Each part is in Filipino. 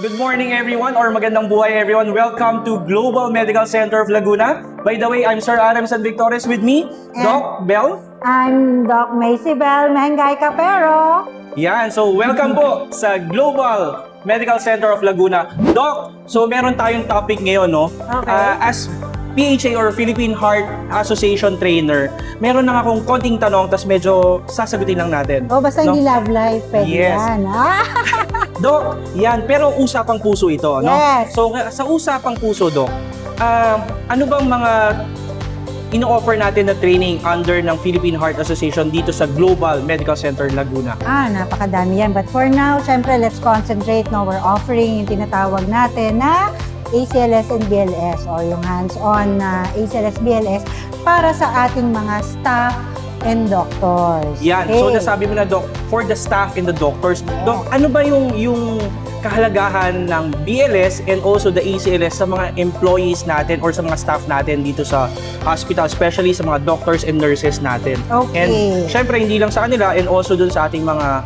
Good morning everyone or magandang buhay everyone. Welcome to Global Medical Center of Laguna. By the way, I'm Sir Adam San Victorious with me, Doc Bell. I'm Doc Maysibel Mengay Capero. Yan, so welcome po sa Global Medical Center of Laguna. Doc, so meron tayong topic ngayon, no? Okay. As PHA or Philippine Heart Association trainer, meron lang akong konting tanong, tas medyo sasagutin lang natin. Oh, basta hindi love life, pwede Yes. yan. Doc, yan, pero usapang puso ito, no? Yes. So, sa usapang puso, Doc, ano bang mga ino-offer natin na training under ng Philippine Heart Association dito sa Global Medical Center Laguna? Napakadami yan. But for now, syempre, let's concentrate. No, we're offering yung tinatawag natin na ACLS and BLS or yung hands-on na ACLS, BLS para sa ating mga staff and doctors. Yan, Okay. so nasabi mo na, Doc, for the staff and the doctors. Doc, ano ba yung kahalagahan ng BLS and also the ACLS sa mga employees natin or sa mga staff natin dito sa hospital, especially sa mga doctors and nurses natin? Okay. And syempre, hindi lang sa kanila and also dun sa ating mga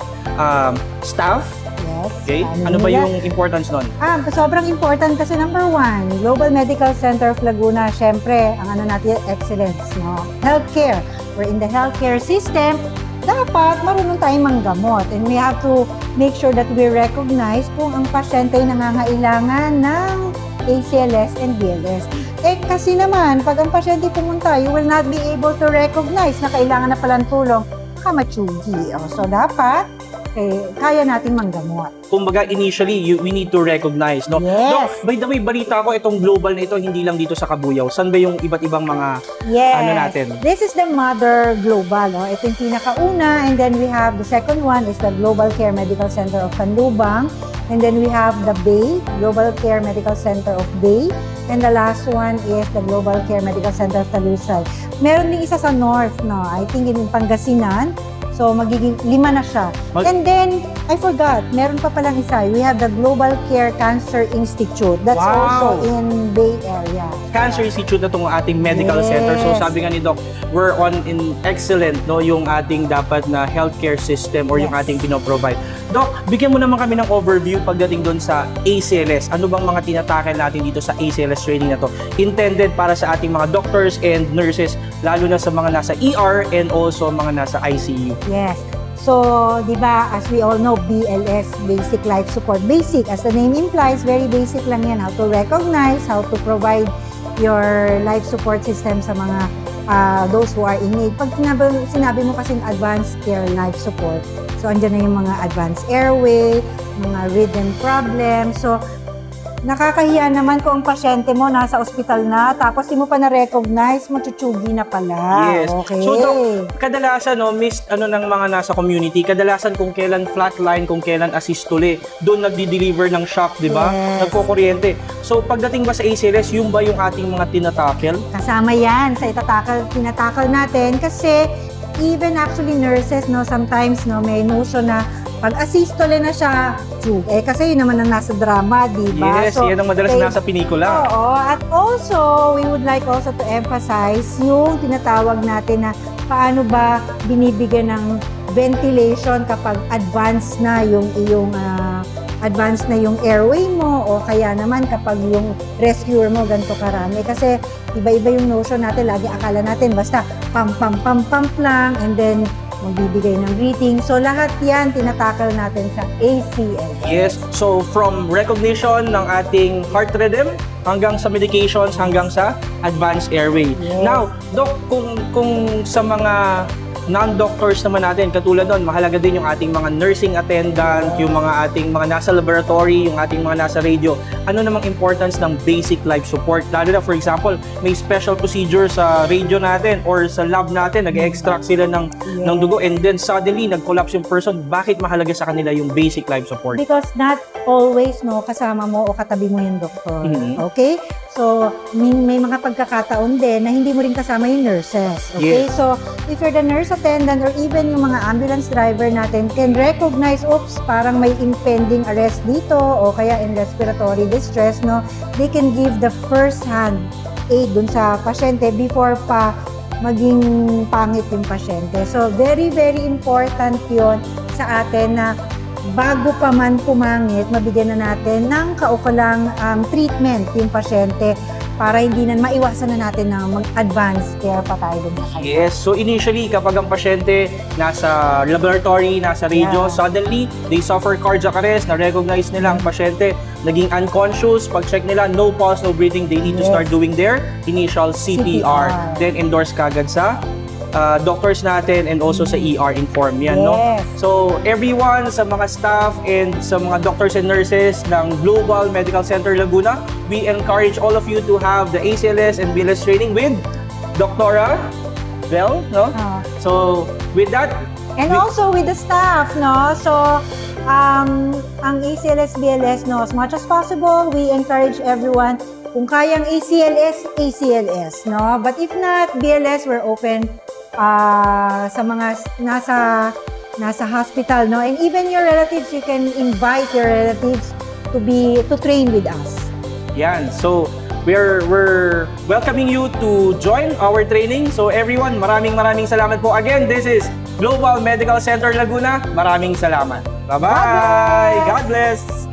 staff. Yes. Okay? Ano ba yung importance nun? Sobrang important kasi number one, Global Medical Center of Laguna, syempre, ang ano natin, excellence, no? Healthcare. We're in the healthcare system, dapat marunong tayong manggamot. And we have to make sure that we recognize kung ang pasyente ay nangangailangan ng ACLS and BLS. Kasi naman, pag ang pasyente pumunta, you will not be able to recognize na kailangan na palang tulong, kamatsugi. So, dapat, kaya nating manggamot. Kumbaga, initially, we need to recognize, no? Yes. Doc, by the way, balita ko, itong global na ito, hindi lang dito sa Kabuyaw. Saan ba yung iba't ibang mga Yes. ano natin? This is the Mother Global. No? Ito yung pinakauna. And then we have the second one is the Global Care Medical Center of Canlubang. And then we have the Bay, Global Care Medical Center of Bay. And the last one is the Global Care Medical Center of Talisay. Meron din isa sa North, no? I think in Pangasinan. So, magiging 5 na siya. And then, I forgot, meron pa palang isa. We have the Global Care Cancer Institute. That's also in Bay Area. Cancer Institute na itong ating medical Yes. center. So sabi nga ni Doc, we're on in excellent, no, yung ating dapat na healthcare system or yung Yes. ating pinoprovide. Doc, bigyan mo naman kami ng overview pagdating doon sa ACLS. Ano bang mga tinatakil natin dito sa ACLS training na to? Intended para sa ating mga doctors and nurses, lalo na sa mga nasa ER and also mga nasa ICU. Yes. So, di ba, as we all know, BLS, Basic Life Support. Basic, as the name implies, very basic lang yan. How to recognize, how to provide your life support system sa mga those who are in need. Pag sinabi mo kasing advanced care life support, so andyan na yung mga advanced airway, mga rhythm problems. So, nakakahiya naman kung ang pasyente mo nasa ospital na, tapos di mo pa na-recognize, matutsugi na pala. Yes. Okay. So, Doc, kadalasan, no, missed ng mga nasa community, kadalasan kung kailan flatline, kung kailan asystole, doon nagdi-deliver ng shock, di ba? Yes. Nagkukuryente. So, pagdating ba sa ACLS, yung ba yung ating mga tinatakel? Kasama yan sa tinatakal natin kasi even actually nurses, no, sometimes, no, may notion na pag asystole na siya, kasi yun naman ang nasa drama, di ba? Yes, yan ang madalas nasa pinikula. Oo, at also, we would like also to emphasize yung tinatawag natin na paano ba binibigyan ng ventilation kapag advanced na yung iyong advanced na yung airway mo o kaya naman kapag yung rescuer mo ganito karami. Kasi iba-iba yung notion natin, lagi akala natin basta pump lang and then magbibigay ng breathing. So, lahat yan tinatakal natin sa ACLS. Yes, so from recognition ng ating heart rhythm hanggang sa medications, hanggang sa advanced airway. Yes. Now, Doc, kung sa mga non-doctors naman natin, katulad nun, mahalaga din yung ating mga nursing attendant, yung mga ating mga nasa laboratory, yung ating mga nasa radio. Ano namang importance ng basic life support? Lalo na, for example, may special procedure sa radio natin or sa lab natin, nag-extract sila ng dugo and then suddenly, nag-collapse yung person. Bakit mahalaga sa kanila yung basic life support? Because not always, no, kasama mo o katabi mo yung doktor. Mhm. Okay? So, may mga pagkakataon din na hindi mo rin kasama yung nurses. Okay? Yes. So, if you're the nurse attendant or even yung mga ambulance driver natin can recognize, oops, parang may impending arrest dito o kaya in respiratory distress, no? They can give the first-hand aid dun sa pasyente before pa maging pangit yung pasyente. So, very, very important yon sa atin na bago pa man pumangit, mabigyan na natin ng kaukulang treatment yung pasyente para hindi na maiwasan na natin na mag-advance care pa tayo dun sa kanya. Yes, so initially kapag ang pasyente nasa laboratory, nasa radio, Yeah. suddenly they suffer cardiac arrest, na-recognize nila ang pasyente, naging unconscious, pag-check nila, no pulse, no breathing, they need to Yes. start doing their initial CPR. Then endorse kagad sa doctors natin and also sa ER inform yan, no? Yes. So everyone sa mga staff and sa mga doctors and nurses ng Global Medical Center Laguna, we encourage all of you to have the ACLS and BLS training with Dr. Bell, no? So with that, And also with the staff, no? So, ang ACLS, BLS, no, as much as possible, we encourage everyone, kung kayang ACLS, ACLS, no? But if not, BLS, we're open sa mga nasa hospital, no? And even your relatives, you can invite your relatives to train with us. yan. So we're welcoming you to join our training. So everyone, maraming salamat po. Again, this is Global Medical Center Laguna. Maraming salamat. Bye-bye. God bless.